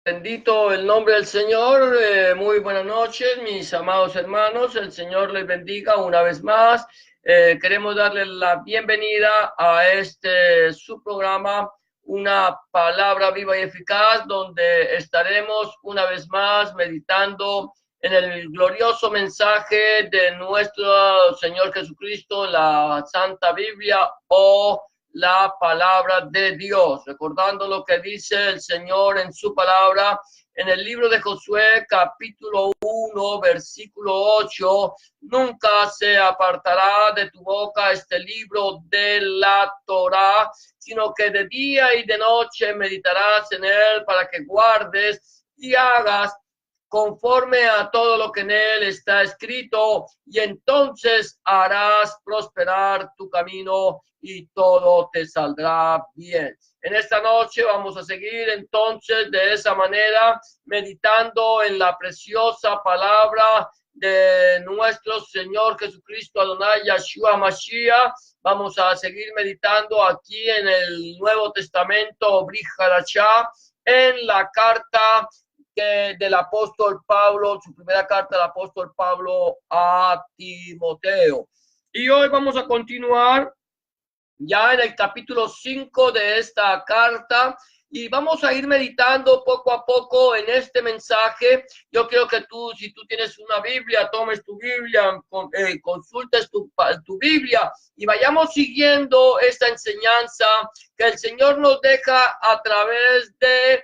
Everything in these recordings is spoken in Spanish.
Bendito el nombre del Señor. Muy buenas noches, mis amados hermanos. El Señor les bendiga una vez más. Queremos darle la bienvenida a su programa, Una Palabra Viva y Eficaz, donde estaremos una vez más meditando en el glorioso mensaje de nuestro Señor Jesucristo, la Santa Biblia o la palabra de Dios, recordando lo que dice el Señor en su palabra en el libro de Josué, capítulo 1, versículo 8. Nunca se apartará de tu boca este libro de la Torá, sino que de día y de noche meditarás en él para que guardes y hagas conforme a todo lo que en él está escrito, y entonces harás prosperar tu camino y todo te saldrá bien. En esta noche vamos a seguir entonces de esa manera, meditando en la preciosa palabra de nuestro Señor Jesucristo, Adonai Yahshua Mashiach. Vamos a seguir meditando aquí en el Nuevo Testamento, Brit Hadashah, en la carta del apóstol Pablo, su primera carta del apóstol Pablo a Timoteo. Y hoy vamos a continuar ya en el capítulo 5 de esta carta, y vamos a ir meditando poco a poco en este mensaje. Yo quiero que tú, si tú tienes una Biblia, tomes tu Biblia, consultes tu Biblia y vayamos siguiendo esta enseñanza que el Señor nos deja a través de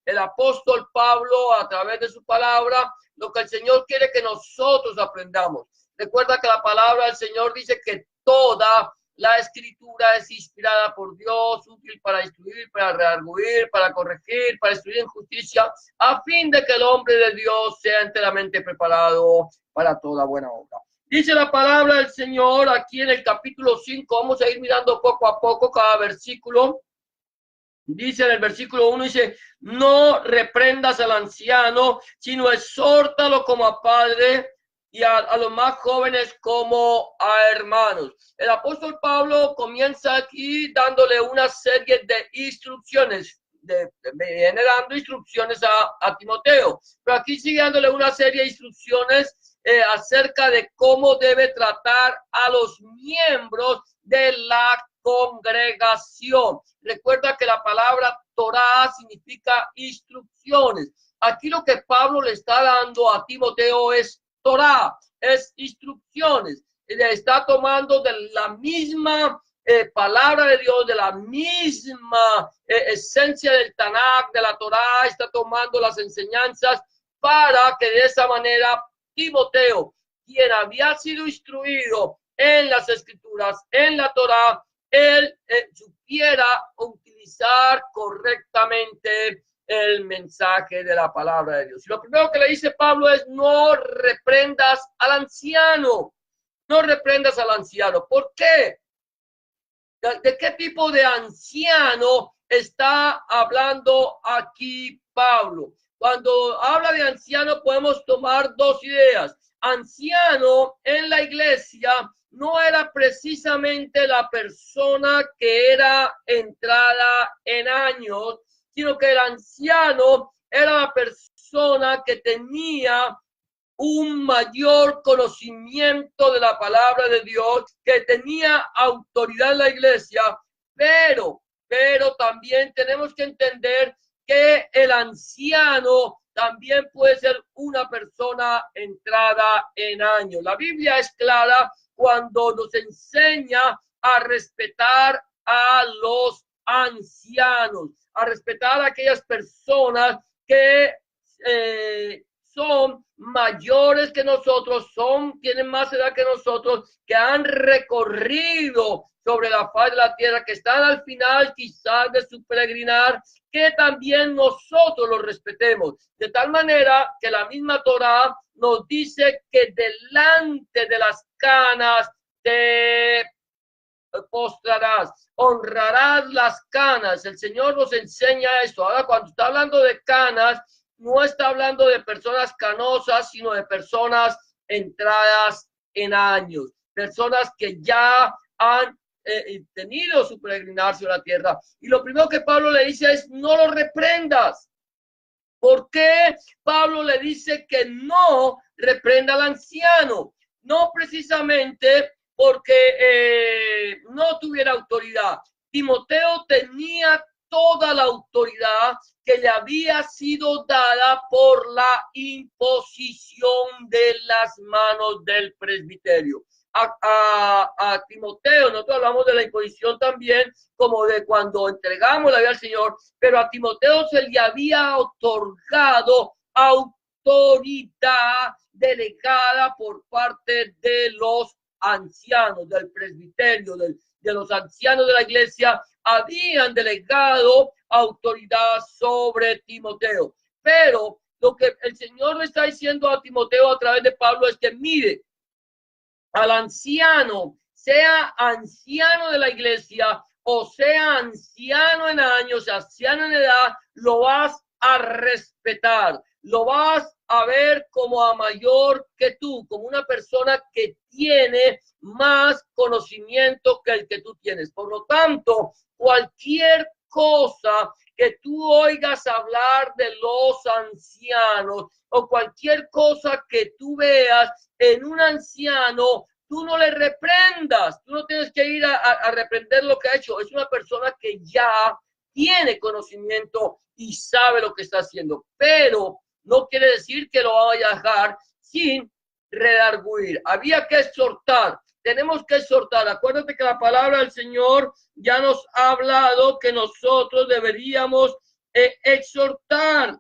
el apóstol Pablo, a través de su palabra, lo que el Señor quiere que nosotros aprendamos. Recuerda que la palabra del Señor dice que toda la escritura es inspirada por Dios, útil para instruir, para redarguir, para corregir, para instruir en justicia, a fin de que el hombre de Dios sea enteramente preparado para toda buena obra. Dice la palabra del Señor aquí en el capítulo 5, vamos a ir mirando poco a poco cada versículo. Dice en el versículo 1, dice, no reprendas al anciano, sino exhórtalo como a padre, y a los más jóvenes como a hermanos. El apóstol Pablo comienza aquí dándole una serie de instrucciones, viene dando instrucciones a Timoteo, pero aquí sigue dándole una serie de instrucciones acerca de cómo debe tratar a los miembros de la congregación. Recuerda que la palabra Torá significa instrucciones. Aquí lo que Pablo le está dando a Timoteo es Torá, es instrucciones. Le está tomando de la misma palabra de Dios, de la misma esencia del Tanakh, de la Torá, está tomando las enseñanzas para que de esa manera Timoteo, quien había sido instruido en las escrituras, en la Torá, él supiera utilizar correctamente el mensaje de la palabra de Dios. Y lo primero que le dice Pablo es: no reprendas al anciano. No reprendas al anciano. ¿Por qué? ¿De qué tipo de anciano está hablando aquí Pablo? Cuando habla de anciano podemos tomar dos ideas. Anciano en la iglesia no era precisamente la persona que era entrada en años, sino que el anciano era la persona que tenía un mayor conocimiento de la palabra de Dios, que tenía autoridad en la iglesia, pero también tenemos que entender que el anciano también puede ser una persona entrada en años. La Biblia es clara cuando nos enseña a respetar a los ancianos, a respetar a aquellas personas que son mayores que nosotros, tienen más edad que nosotros, que han recorrido sobre la faz de la tierra, que están al final quizás de su peregrinar, que también nosotros los respetemos. De tal manera que la misma Torá nos dice que delante de las canas te postrarás, honrarás las canas. El Señor nos enseña esto. Ahora, cuando está hablando de canas, no está hablando de personas canosas, sino de personas entradas en años, personas que ya han tenido su peregrinaje a la tierra. Y lo primero que Pablo le dice es: no lo reprendas. ¿Por qué Pablo le dice que no reprenda al anciano? No precisamente porque no tuviera autoridad. Timoteo tenía toda la autoridad que le había sido dada por la imposición de las manos del presbiterio. A Timoteo, nosotros hablamos de la imposición también, como de cuando entregamos la vida al Señor, pero a Timoteo se le había otorgado autoridad delegada por parte de los ancianos, del presbiterio, de los ancianos de la iglesia, habían delegado autoridad sobre Timoteo. Pero lo que el Señor le está diciendo a Timoteo a través de Pablo es que mire, al anciano, sea anciano de la iglesia o sea anciano en años, anciano en edad, lo vas a respetar, lo vas a ver como a mayor que tú, como una persona que tiene más conocimiento que el que tú tienes. Por lo tanto, cualquier cosa que tú oigas hablar de los ancianos o cualquier cosa que tú veas en un anciano, tú no le reprendas, tú no tienes que ir a reprender lo que ha hecho. Es una persona que ya tiene conocimiento y sabe lo que está haciendo, pero no quiere decir que lo vaya a dejar sin redarguir. Había que exhortar, tenemos que exhortar. Acuérdate que la palabra del Señor ya nos ha hablado que nosotros deberíamos exhortar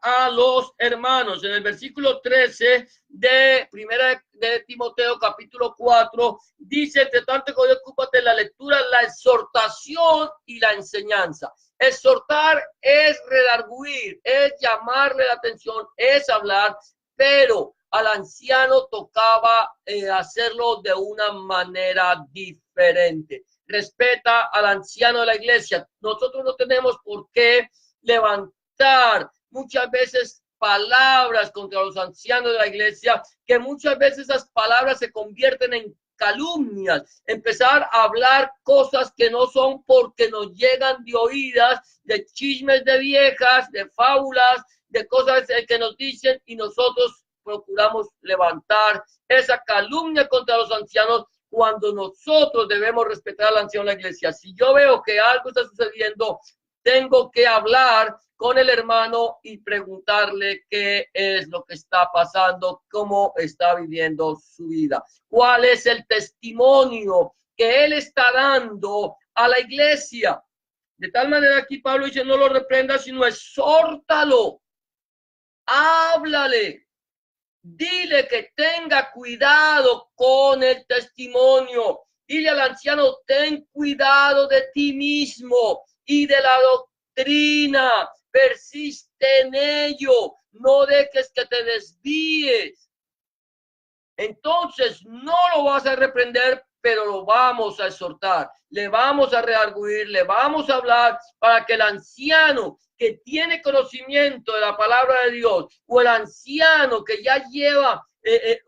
a los hermanos. En el versículo 13 de primera de Timoteo capítulo 4 dice: entre tanto que hoy ocúpate la lectura, la exhortación y la enseñanza. Exhortar es redarguir, es llamarle la atención, es hablar, pero al anciano tocaba hacerlo de una manera diferente. Respeta al anciano de la iglesia. Nosotros no tenemos por qué levantar muchas veces palabras contra los ancianos de la iglesia, que muchas veces esas palabras se convierten en calumnias, empezar a hablar cosas que no son porque nos llegan de oídas, de chismes de viejas, de fábulas, de cosas que nos dicen, y nosotros procuramos levantar esa calumnia contra los ancianos cuando nosotros debemos respetar al anciano de la iglesia. Si yo veo que algo está sucediendo, tengo que hablar con el hermano y preguntarle qué es lo que está pasando, cómo está viviendo su vida, cuál es el testimonio que él está dando a la iglesia. De tal manera, aquí Pablo dice: no lo reprendas, sino exhórtalo, háblale, dile que tenga cuidado con el testimonio. Dile al anciano: ten cuidado de ti mismo y de la doctrina, persiste en ello, no dejes que te desvíes. Entonces no lo vas a reprender, pero lo vamos a exhortar, le vamos a redarguir, le vamos a hablar para que el anciano que tiene conocimiento de la palabra de Dios, o el anciano que ya lleva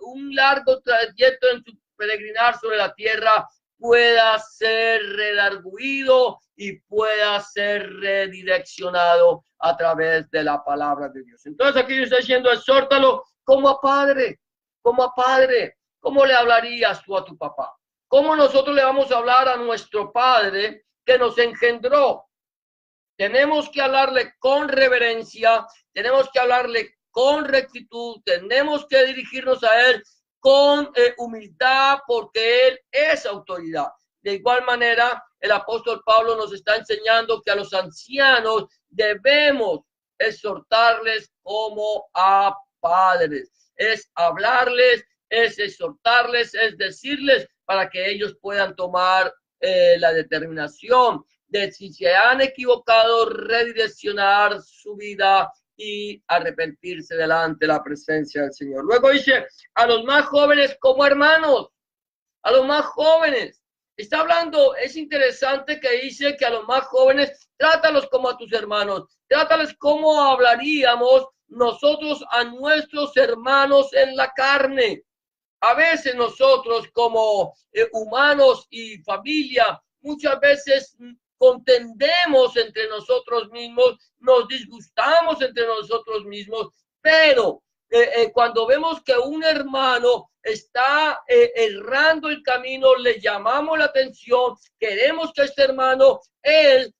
un largo trayecto en su peregrinar sobre la tierra, pueda ser redarguido y pueda ser redireccionado a través de la palabra de Dios. Entonces aquí yo estoy diciendo: exhórtalo como a padre, como a padre. ¿Cómo le hablarías tú a tu papá? ¿Cómo nosotros le vamos a hablar a nuestro padre que nos engendró? Tenemos que hablarle con reverencia, tenemos que hablarle con rectitud, tenemos que dirigirnos a él con humildad, porque él es autoridad. De igual manera, el apóstol Pablo nos está enseñando que a los ancianos debemos exhortarles como a padres. Es hablarles, es exhortarles, es decirles para que ellos puedan tomar la determinación de, si se han equivocado, redireccionar su vida y arrepentirse delante de la presencia del Señor. Luego dice: a los más jóvenes como hermanos, a los más jóvenes. Está hablando, es interesante que dice que a los más jóvenes, trátalos como a tus hermanos, trátales como hablaríamos nosotros a nuestros hermanos en la carne. A veces nosotros como humanos y familia, muchas veces contendemos entre nosotros mismos, nos disgustamos entre nosotros mismos, pero cuando vemos que un hermano está errando el camino, le llamamos la atención, queremos que este hermano, él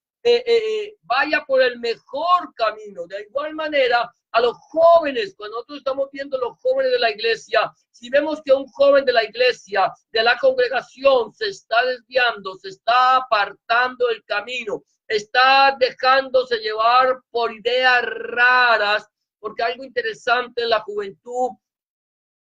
vaya por el mejor camino. De igual manera, a los jóvenes, cuando nosotros estamos viendo los jóvenes de la iglesia, si vemos que un joven de la iglesia, de la congregación, se está desviando, se está apartando del camino, está dejándose llevar por ideas raras, porque algo interesante en la juventud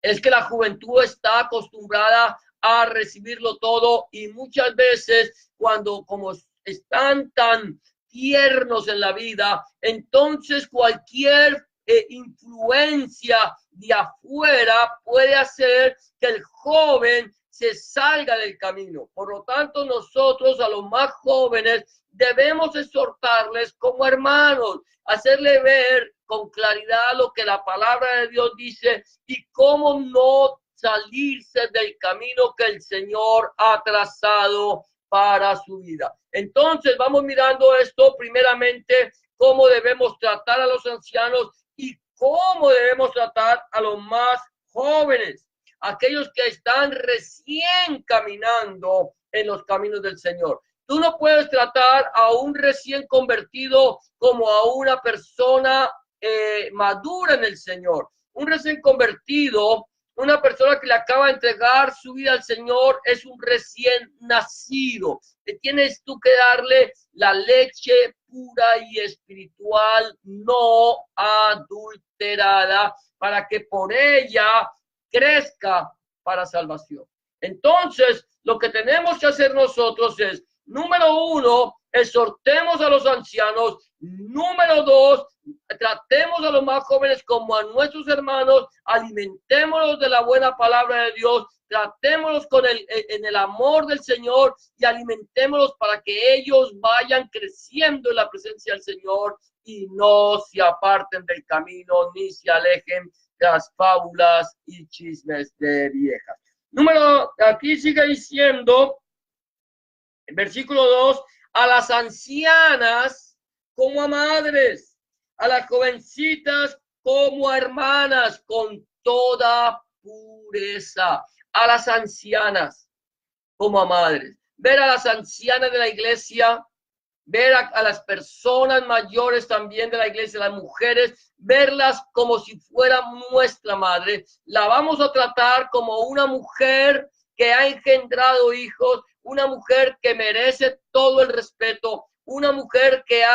es que la juventud está acostumbrada a recibirlo todo, y muchas veces cuando como están tan tiernos en la vida, entonces cualquier influencia de afuera puede hacer que el joven se salga del camino. Por lo tanto, nosotros a los más jóvenes debemos exhortarles como hermanos, hacerle ver con claridad lo que la palabra de Dios dice y cómo no salirse del camino que el Señor ha trazado para su vida. Entonces vamos mirando esto primeramente, cómo debemos tratar a los ancianos y cómo debemos tratar a los más jóvenes, aquellos que están recién caminando en los caminos del Señor. Tú no puedes tratar a un recién convertido como a una persona madura en el Señor. Un recién convertido, una persona que le acaba de entregar su vida al Señor, es un recién nacido. Tienes tú que darle la leche pura y espiritual, no adulterada, para que por ella crezca para salvación. Entonces, lo que tenemos que hacer nosotros es, número uno, exhortemos a los ancianos. Número dos, tratemos a los más jóvenes como a nuestros hermanos, alimentémoslos de la buena palabra de Dios, tratémoslos en el amor del Señor y alimentémoslos para que ellos vayan creciendo en la presencia del Señor y no se aparten del camino ni se alejen de las fábulas y chismes de viejas. Aquí sigue diciendo, en versículo 2, a las ancianas como a madres, a las jovencitas como a hermanas, con toda pureza. A las ancianas como a madres. Ver a las ancianas de la iglesia, ver a las personas mayores también de la iglesia, las mujeres, verlas como si fuera nuestra madre. La vamos a tratar como una mujer que ha engendrado hijos, una mujer que merece todo el respeto, una mujer que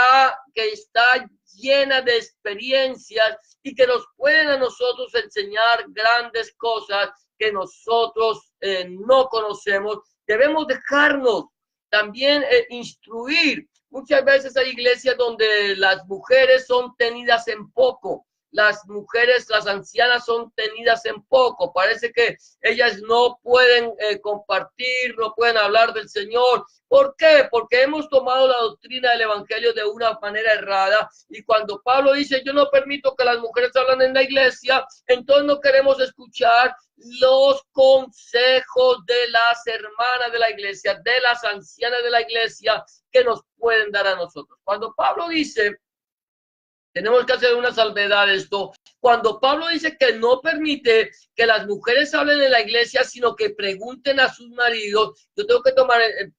está llena de experiencias y que nos pueden a nosotros enseñar grandes cosas que nosotros no conocemos. Debemos dejarnos también instruir. Muchas veces hay iglesias donde las mujeres son tenidas en poco. Las mujeres, las ancianas son tenidas en poco. Parece que ellas no pueden compartir, no pueden hablar del Señor. ¿Por qué? Porque hemos tomado la doctrina del evangelio de una manera errada. Y cuando Pablo dice, yo no permito que las mujeres hablen en la iglesia, entonces no queremos escuchar los consejos de las hermanas de la iglesia, de las ancianas de la iglesia, que nos pueden dar a nosotros. Cuando Pablo dice, tenemos que hacer una salvedad de esto. Cuando Pablo dice que no permite que las mujeres hablen en la iglesia, sino que pregunten a sus maridos, yo tengo que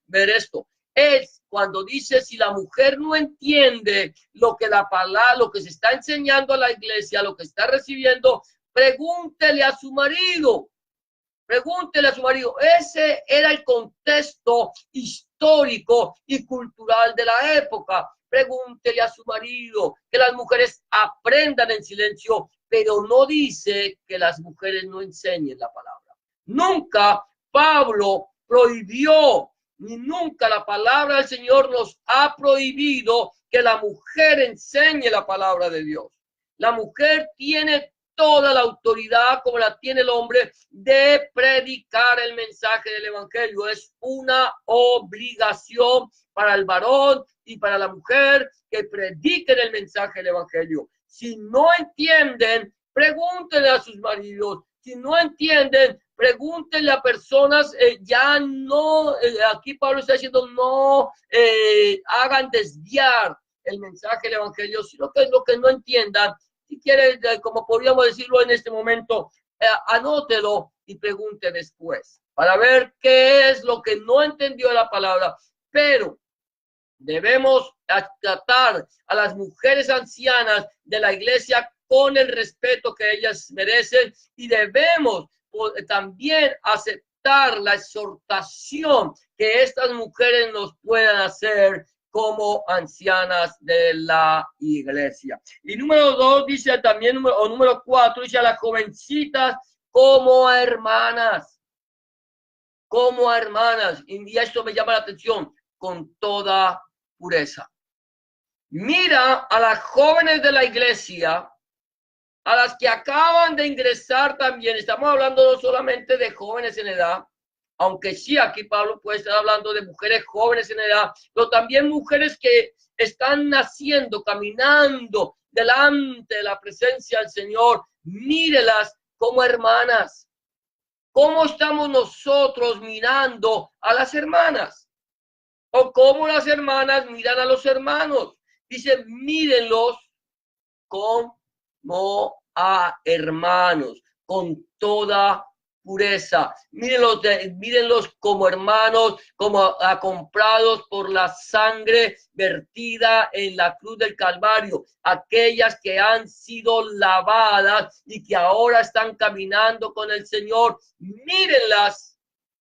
ver esto. Es cuando dice, si la mujer no entiende lo que la palabra, lo que se está enseñando a la iglesia, lo que está recibiendo, pregúntele a su marido. Pregúntele a su marido. Ese era el contexto histórico y cultural de la época. Pregúntele a su marido, que las mujeres aprendan en silencio, pero no dice que las mujeres no enseñen la palabra. Nunca Pablo prohibió, ni nunca la palabra del Señor nos ha prohibido que la mujer enseñe la palabra de Dios. La mujer tiene toda la autoridad, como la tiene el hombre, de predicar el mensaje del evangelio. Es una obligación para el varón y para la mujer que prediquen el mensaje del evangelio. Si no entienden, pregúntenle a sus maridos. Si no entienden, pregúntenle a personas, ya no, aquí Pablo está diciendo, no hagan desviar el mensaje del evangelio, sino que es lo que no entiendan. Si quiere, como podríamos decirlo en este momento, anótelo y pregunte después para ver qué es lo que no entendió la palabra. Pero debemos tratar a las mujeres ancianas de la iglesia con el respeto que ellas merecen y debemos también aceptar la exhortación que estas mujeres nos puedan hacer como ancianas de la iglesia. Y número 2 dice también, o número 4 dice a las jovencitas como hermanas. Como hermanas. Y esto me llama la atención, con toda pureza. Mira a las jóvenes de la iglesia, a las que acaban de ingresar también. Estamos hablando no solamente de jóvenes en edad, aunque sí, aquí Pablo puede estar hablando de mujeres jóvenes en edad, pero también mujeres que están naciendo, caminando delante de la presencia del Señor. Mírelas como hermanas. ¿Cómo estamos nosotros mirando a las hermanas? ¿O cómo las hermanas miran a los hermanos? Dice, mírenlos como a hermanos, con toda pureza. Mírenlos como hermanos, como comprados por la sangre vertida en la cruz del Calvario. Aquellas que han sido lavadas y que ahora están caminando con el Señor. Mírenlas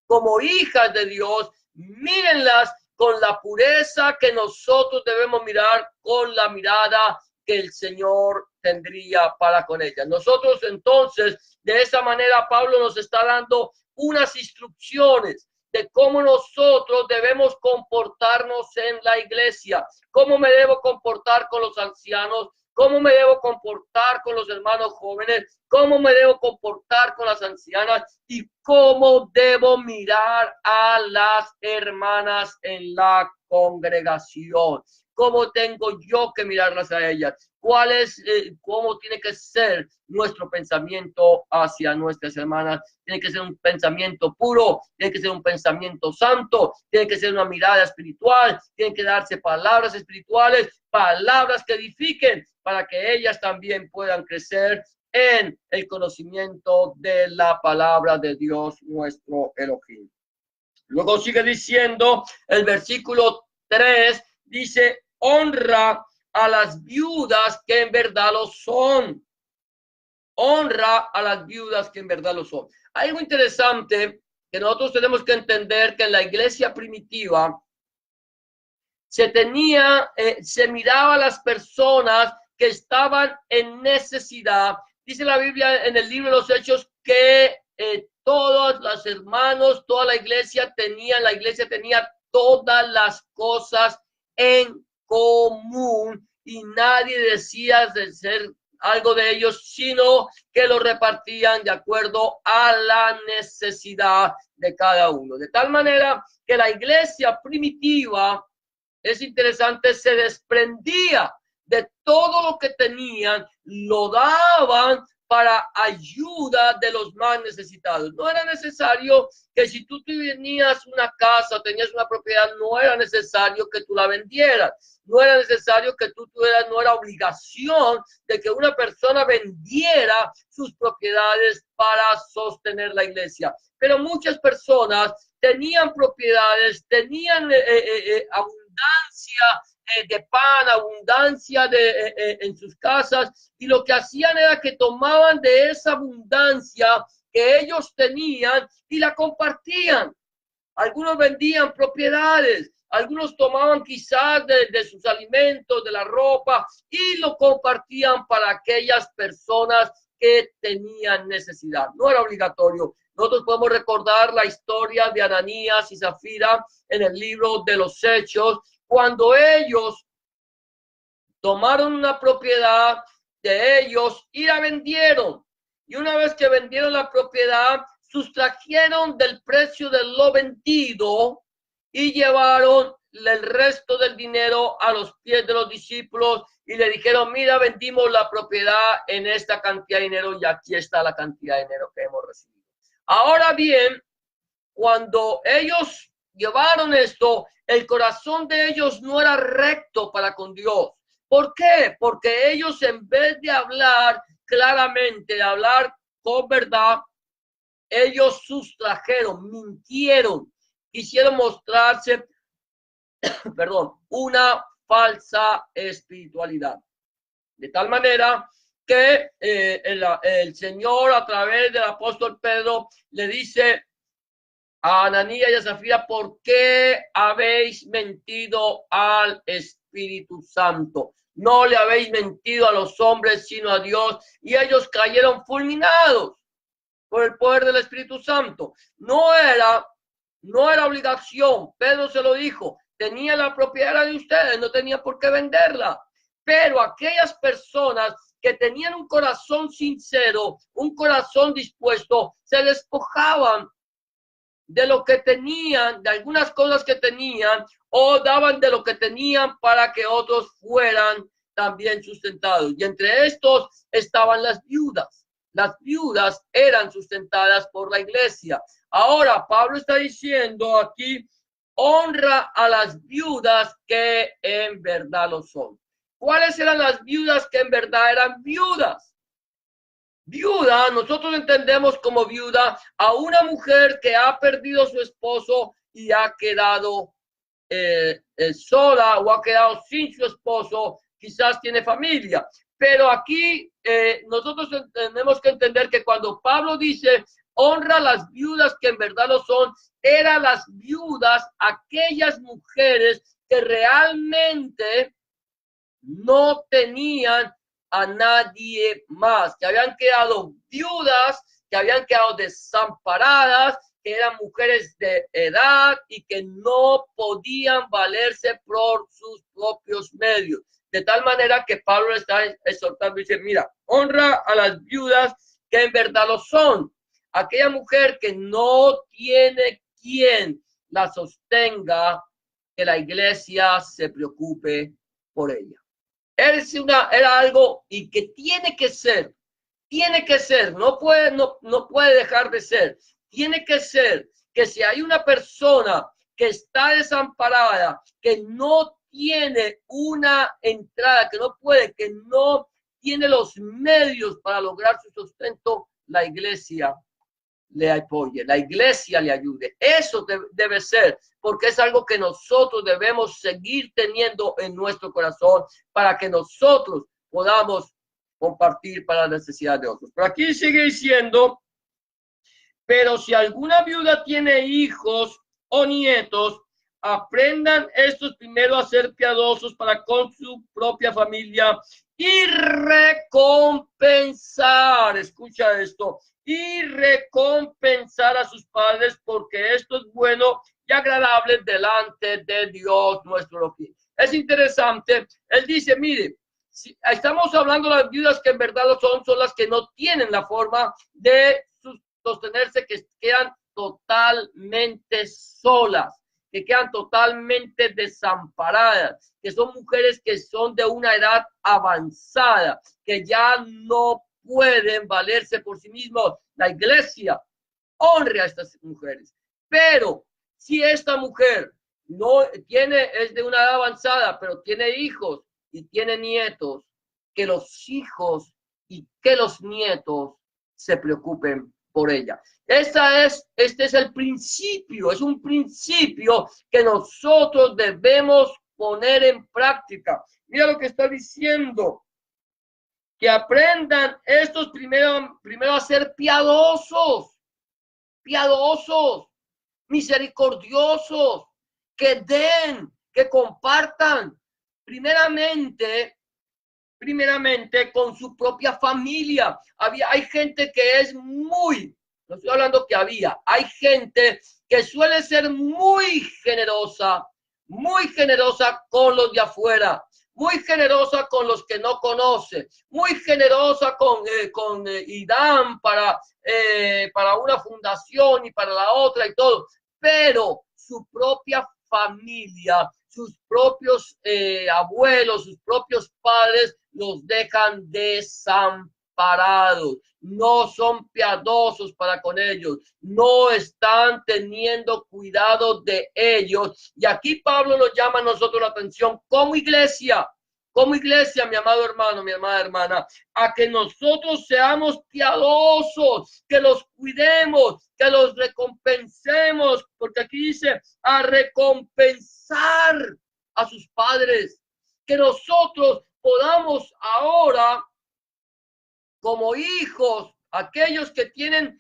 como hijas de Dios. Mírenlas con la pureza que nosotros debemos mirar, con la mirada que el Señor tendría para con ellas. Nosotros entonces, de esa manera, Pablo nos está dando unas instrucciones de cómo nosotros debemos comportarnos en la iglesia, cómo me debo comportar con los ancianos, cómo me debo comportar con los hermanos jóvenes, cómo me debo comportar con las ancianas y cómo debo mirar a las hermanas en la congregación. ¿Cómo tengo yo que mirarlas a ellas? ¿Cuál es, cómo tiene que ser nuestro pensamiento hacia nuestras hermanas? Tiene que ser un pensamiento puro, tiene que ser un pensamiento santo, tiene que ser una mirada espiritual, tienen que darse palabras espirituales, palabras que edifiquen para que ellas también puedan crecer en el conocimiento de la palabra de Dios nuestro Elohim. Luego sigue diciendo el versículo 3, dice, honra a las viudas que en verdad lo son. Honra a las viudas que en verdad lo son. Hay algo interesante que nosotros tenemos que entender, que en la iglesia primitiva se miraba a las personas que estaban en necesidad. Dice la Biblia en el libro de los Hechos que todos los hermanos, toda la iglesia tenía todas las cosas en común y nadie decía de ser algo de ellos, sino que lo repartían de acuerdo a la necesidad de cada uno. De tal manera que la iglesia primitiva, es interesante, se desprendía de todo lo que tenían, lo daban para ayuda de los más necesitados. No era necesario que si tú tenías una casa, tenías una propiedad, no era necesario que tú la vendieras. No era necesario que tú tuvieras, no era obligación de que una persona vendiera sus propiedades para sostener la iglesia. Pero muchas personas tenían propiedades, tenían abundancia de pan, abundancia en sus casas, y lo que hacían era que tomaban de esa abundancia que ellos tenían y la compartían. Algunos vendían propiedades, algunos tomaban quizás de sus alimentos, de la ropa, y lo compartían para aquellas personas que tenían necesidad. No era obligatorio. Nosotros podemos recordar la historia de Ananías y Zafira en el libro de los Hechos, cuando ellos tomaron una propiedad de ellos y la vendieron. Y una vez que vendieron la propiedad, sustrajeron del precio de lo vendido y llevaron el resto del dinero a los pies de los discípulos y le dijeron, mira, vendimos la propiedad en esta cantidad de dinero y aquí está la cantidad de dinero que hemos recibido. Ahora bien, cuando ellos llevaron esto, el corazón de ellos no era recto para con Dios. ¿Por qué? Porque ellos, en vez de hablar claramente, de hablar con verdad, ellos sustrajeron, mintieron, quisieron mostrarse, una falsa espiritualidad. De tal manera que el Señor, a través del apóstol Pedro, le dice a Ananías y a Zafira, ¿por qué habéis mentido al Espíritu Santo? No le habéis mentido a los hombres, sino a Dios. Y ellos cayeron fulminados por el poder del Espíritu Santo. No era obligación. Pedro se lo dijo. Tenía la propiedad de ustedes, no tenía por qué venderla. Pero aquellas personas que tenían un corazón sincero, un corazón dispuesto, se despojaban de lo que tenían, de algunas cosas que tenían, o daban de lo que tenían para que otros fueran también sustentados. Y entre estos estaban las viudas. Las viudas eran sustentadas por la iglesia. Ahora, Pablo está diciendo aquí, honra a las viudas que en verdad lo son. ¿Cuáles eran las viudas que en verdad eran viudas? Viuda, nosotros entendemos como viuda a una mujer que ha perdido a su esposo y ha quedado sola o ha quedado sin su esposo, quizás tiene familia. Pero aquí nosotros tenemos que entender que cuando Pablo dice honra a las viudas que en verdad lo son, eran las viudas, aquellas mujeres que realmente no tenían a nadie más, que habían quedado viudas, que habían quedado desamparadas, que eran mujeres de edad y que no podían valerse por sus propios medios. De tal manera que Pablo está exhortando y dice, mira, honra a las viudas que en verdad lo son. Aquella mujer que no tiene quien la sostenga, que la iglesia se preocupe por ella. Era algo y que tiene que ser, no puede dejar de ser. Tiene que ser que si hay una persona que está desamparada, que no tiene una entrada, que no tiene los medios para lograr su sustento, la iglesia le apoye, la iglesia le ayude. Eso debe ser, porque es algo que nosotros debemos seguir teniendo en nuestro corazón para que nosotros podamos compartir para la necesidad de otros. Pero aquí sigue diciendo, pero si alguna viuda tiene hijos o nietos, aprendan estos primero a ser piadosos para con su propia familia y recompensar, escucha esto, y recompensar a sus padres, porque esto es bueno y agradable delante de Dios nuestro Elohim. Es interesante, él dice, mire, si estamos hablando de las viudas que en verdad son las que no tienen la forma de sostenerse, que quedan totalmente solas, que quedan totalmente desamparadas, que son mujeres que son de una edad avanzada, que ya no pueden valerse por sí mismos. La iglesia honre a estas mujeres. Pero si esta mujer es de una edad avanzada, pero tiene hijos y tiene nietos, que los hijos y que los nietos se preocupen por ella. Este es el principio, es un principio que nosotros debemos poner en práctica. Mira lo que está diciendo, que aprendan estos primero a ser piadosos, misericordiosos, que den, que compartan, primeramente con su propia familia. Hay gente que es no estoy hablando que hay gente que suele ser muy generosa con los de afuera, muy generosa con los que no conoce, muy generosa y dan para una fundación y para la otra y todo, pero su propia familia, sus propios abuelos, sus propios padres, los dejan desamparados. No son piadosos para con ellos, no están teniendo cuidado de ellos. Y aquí Pablo nos llama a nosotros la atención como iglesia, mi amado hermano, mi amada hermana, a que nosotros seamos piadosos, que los cuidemos, que los recompensemos, porque aquí dice a recompensar a sus padres, que nosotros podamos ahora como hijos, aquellos que tienen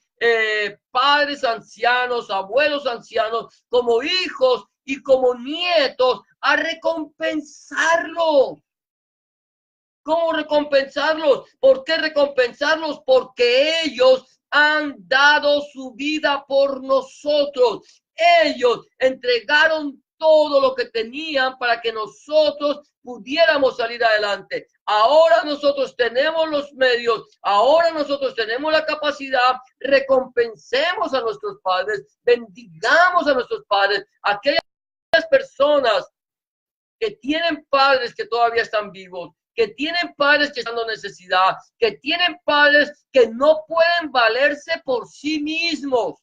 padres ancianos, abuelos ancianos, como hijos y como nietos, a recompensarlos. ¿Cómo recompensarlos? ¿Por qué recompensarlos? Porque ellos han dado su vida por nosotros. Ellos entregaron todo lo que tenían para que nosotros pudiéramos salir adelante. Ahora nosotros tenemos los medios, ahora nosotros tenemos la capacidad, recompensemos a nuestros padres, bendigamos a nuestros padres, aquellas personas que tienen padres que todavía están vivos, que tienen padres que están en necesidad, que tienen padres que no pueden valerse por sí mismos,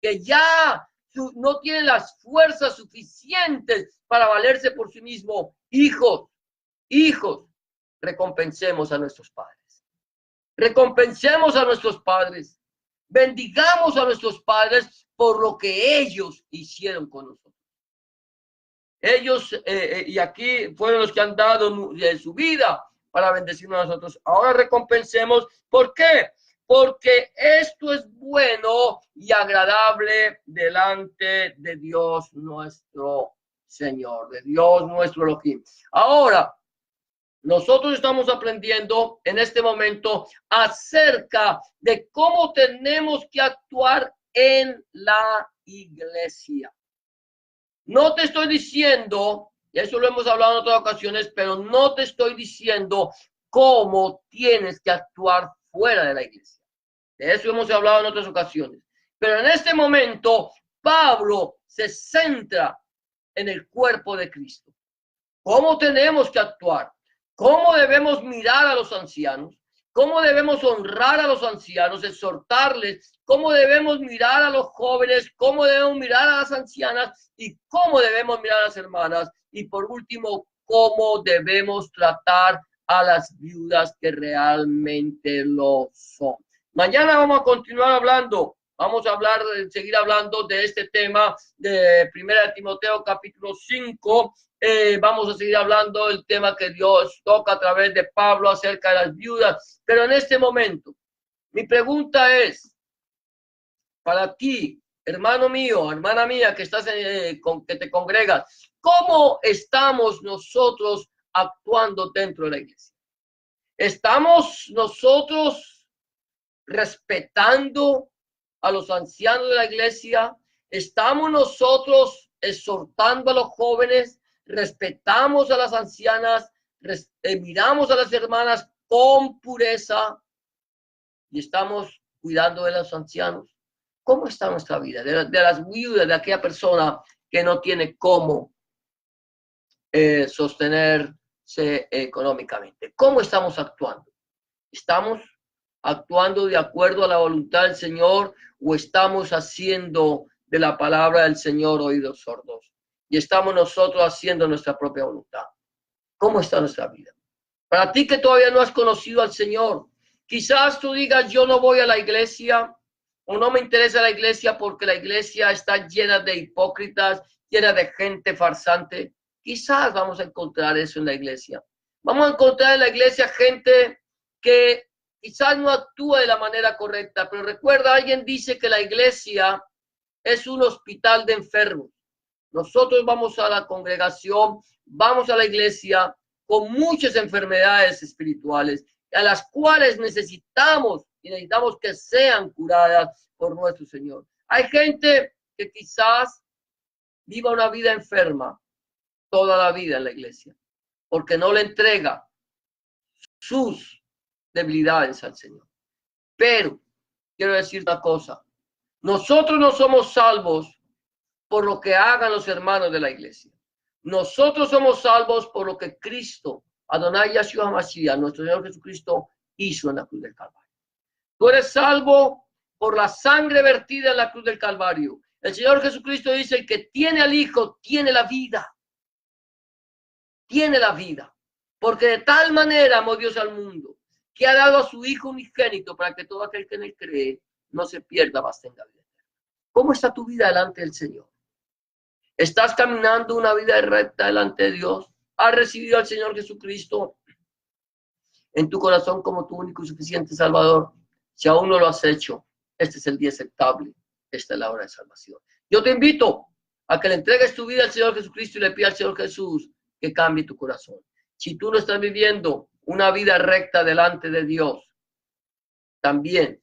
que ya no tienen las fuerzas suficientes para valerse por sí mismos. Hijos, recompensemos a nuestros padres. Recompensemos a nuestros padres. Bendigamos a nuestros padres por lo que ellos hicieron con nosotros. Ellos, y aquí fueron los que han dado su vida para bendecirnos a nosotros. Ahora recompensemos. ¿Por qué? Porque esto es bueno y agradable delante de Dios nuestro Señor, de Dios nuestro Elohim. Ahora, nosotros estamos aprendiendo en este momento acerca de cómo tenemos que actuar en la iglesia. No te estoy diciendo, y eso lo hemos hablado en otras ocasiones, pero no te estoy diciendo cómo tienes que actuar fuera de la iglesia. De eso hemos hablado en otras ocasiones. Pero en este momento, Pablo se centra en el cuerpo de Cristo. ¿Cómo tenemos que actuar? ¿Cómo debemos mirar a los ancianos? ¿Cómo debemos honrar a los ancianos, exhortarles? ¿Cómo debemos mirar a los jóvenes? ¿Cómo debemos mirar a las ancianas? ¿Y cómo debemos mirar a las hermanas? Y por último, ¿cómo debemos tratar a las viudas que realmente lo son? Mañana vamos a continuar hablando. Vamos a seguir hablando de este tema de 1 Timoteo capítulo 5. Vamos a seguir hablando del tema que Dios toca a través de Pablo acerca de las viudas. Pero en este momento, mi pregunta es, para ti, hermano mío, hermana mía, que estás que te congregas, ¿cómo estamos nosotros actuando dentro de la iglesia? ¿Estamos nosotros respetando a los ancianos de la iglesia? ¿Estamos nosotros exhortando a los jóvenes? ¿Respetamos a las ancianas? ¿Miramos a las hermanas con pureza? ¿Y estamos cuidando de los ancianos? ¿Cómo está nuestra vida? De las viudas, de aquella persona que no tiene cómo sostenerse económicamente. ¿Cómo estamos actuando? ¿Estamos actuando de acuerdo a la voluntad del Señor o estamos haciendo de la palabra del Señor oídos sordos? Y estamos nosotros haciendo nuestra propia voluntad. ¿Cómo está nuestra vida? Para ti que todavía no has conocido al Señor, quizás tú digas, yo no voy a la iglesia o no me interesa la iglesia porque la iglesia está llena de hipócritas, llena de gente farsante. Quizás vamos a encontrar eso en la iglesia. Vamos a encontrar en la iglesia gente que quizás no actúa de la manera correcta, pero recuerda, alguien dice que la iglesia es un hospital de enfermos. Nosotros vamos a la congregación, vamos a la iglesia con muchas enfermedades espirituales, a las cuales necesitamos que sean curadas por nuestro Señor. Hay gente que quizás viva una vida enferma toda la vida en la iglesia, porque no le entrega sus debilidades al Señor. Pero quiero decir una cosa, nosotros no somos salvos por lo que hagan los hermanos de la iglesia. Nosotros somos salvos por lo que Cristo, Adonai Yahshua HaMashiach, nuestro Señor Jesucristo, hizo en la cruz del Calvario. Tú eres salvo por la sangre vertida en la cruz del Calvario. El Señor Jesucristo dice: el que tiene al Hijo tiene la vida. Tiene la vida. Porque de tal manera amó Dios al mundo, que ha dado a su Hijo unigénito, para que todo aquel que en él cree no se pierda, mas tenga vida. ¿Cómo está tu vida delante del Señor? ¿Estás caminando una vida recta delante de Dios? ¿Has recibido al Señor Jesucristo en tu corazón como tu único y suficiente Salvador? Si aún no lo has hecho, este es el día aceptable. Esta es la hora de salvación. Yo te invito a que le entregues tu vida al Señor Jesucristo y le pidas al Señor Jesús que cambie tu corazón. Si tú no estás viviendo una vida recta delante de Dios, también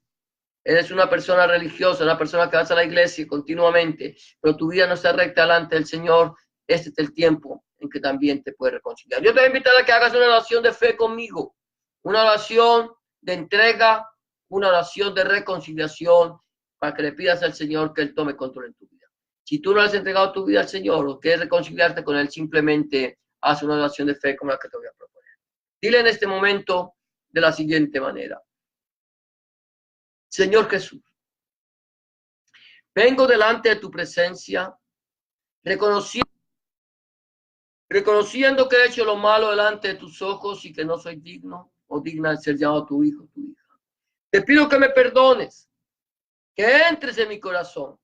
eres una persona religiosa, una persona que vas a la iglesia continuamente, pero tu vida no está recta delante del Señor, este es el tiempo en que también te puedes reconciliar. Yo te voy a invitar a que hagas una oración de fe conmigo, una oración de entrega, una oración de reconciliación, para que le pidas al Señor que Él tome control en tu vida. Si tú no has entregado tu vida al Señor o quieres reconciliarte con Él, simplemente haz una oración de fe como la que te voy a proponer. Dile en este momento de la siguiente manera: Señor Jesús, vengo delante de tu presencia, reconociendo que he hecho lo malo delante de tus ojos y que no soy digno o digna de ser llamado tu hijo, tu hija. Te pido que me perdones, que entres en mi corazón,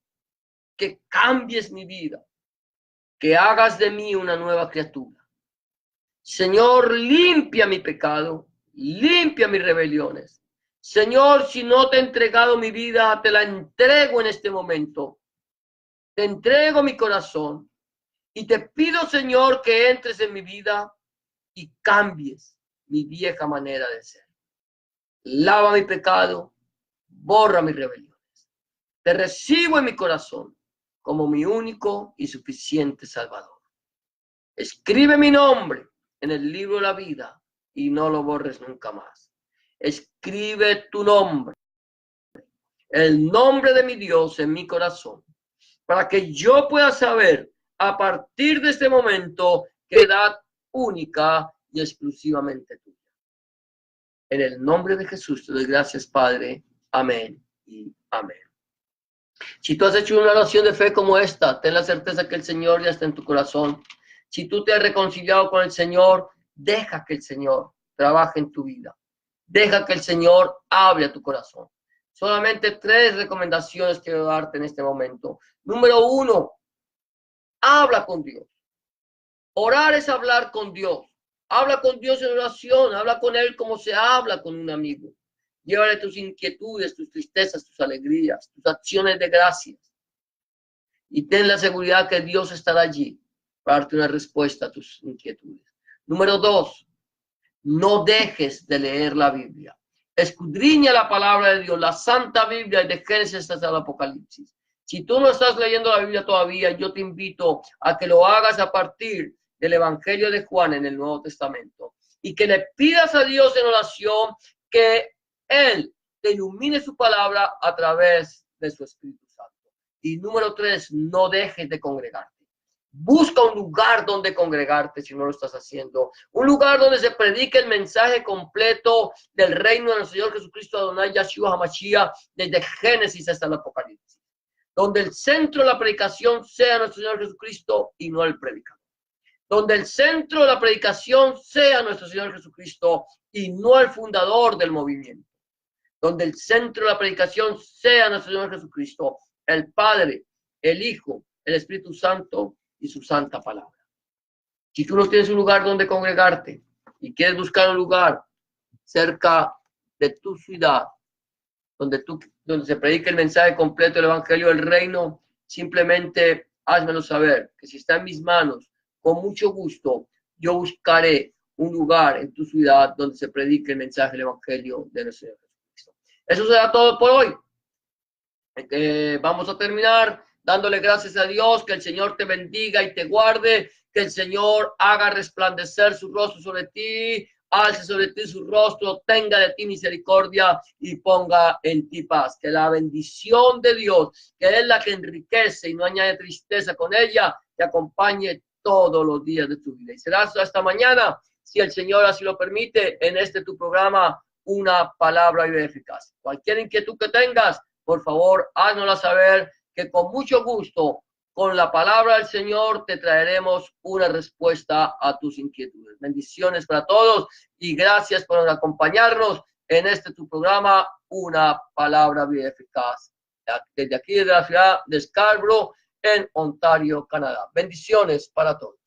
que cambies mi vida, que hagas de mí una nueva criatura. Señor, limpia mi pecado, limpia mis rebeliones. Señor, si no te he entregado mi vida, te la entrego en este momento. Te entrego mi corazón y te pido, Señor, que entres en mi vida y cambies mi vieja manera de ser. Lava mi pecado, borra mis rebeliones. Te recibo en mi corazón como mi único y suficiente Salvador. Escribe mi nombre en el libro de la vida y no lo borres nunca más. Escribe tu nombre, el nombre de mi Dios en mi corazón, para que yo pueda saber a partir de este momento que edad única y exclusivamente tuya. En el nombre de Jesús te doy gracias, Padre. Amén y amén. Si tú has hecho una oración de fe como esta, ten la certeza que el Señor ya está en tu corazón. Si tú te has reconciliado con el Señor, deja que el Señor trabaje en tu vida. Deja que el Señor hable a tu corazón. Solamente 3 recomendaciones quiero darte en este momento. Número 1, habla con Dios. Orar es hablar con Dios. Habla con Dios en oración. Habla con Él como se habla con un amigo. Llévale tus inquietudes, tus tristezas, tus alegrías, tus acciones de gracias. Y ten la seguridad que Dios estará allí para darte una respuesta a tus inquietudes. Número 2, no dejes de leer la Biblia. Escudriña la palabra de Dios, la Santa Biblia, de Génesis hasta el Apocalipsis. Si tú no estás leyendo la Biblia todavía, yo te invito a que lo hagas a partir del Evangelio de Juan en el Nuevo Testamento. Y que le pidas a Dios en oración que Él te ilumine su palabra a través de su Espíritu Santo. Y número 3, no dejes de congregarte. Busca un lugar donde congregarte si no lo estás haciendo. Un lugar donde se predique el mensaje completo del reino de nuestro Señor Jesucristo, Adonai Yahshua HaMashiach, desde Génesis hasta el Apocalipsis. Donde el centro de la predicación sea nuestro Señor Jesucristo y no el predicador. Donde el centro de la predicación sea nuestro Señor Jesucristo y no el fundador del movimiento. Donde el centro de la predicación sea nuestro Señor Jesucristo, el Padre, el Hijo, el Espíritu Santo y su santa palabra. Si tú no tienes un lugar donde congregarte y quieres buscar un lugar cerca de tu ciudad, donde se predique el mensaje completo del Evangelio del Reino, simplemente házmelo saber, que si está en mis manos, con mucho gusto, yo buscaré un lugar en tu ciudad donde se predique el mensaje del Evangelio de nuestro Señor Jesucristo. Eso será todo por hoy. Vamos a terminar dándole gracias a Dios, que el Señor te bendiga y te guarde, que el Señor haga resplandecer su rostro sobre ti, alce sobre ti su rostro, tenga de ti misericordia y ponga en ti paz. Que la bendición de Dios, que es la que enriquece y no añade tristeza con ella, te acompañe todos los días de tu vida. Y será hasta mañana, si el Señor así lo permite, en tu programa, Una Palabra Viva y Eficaz. Cualquier inquietud que tengas, por favor, háznosla saber, que con mucho gusto, con la palabra del Señor, te traeremos una respuesta a tus inquietudes. Bendiciones para todos y gracias por acompañarnos en tu programa, Una Palabra Viva y Eficaz. Desde aquí, de la ciudad de Scarborough, en Ontario, Canadá. Bendiciones para todos.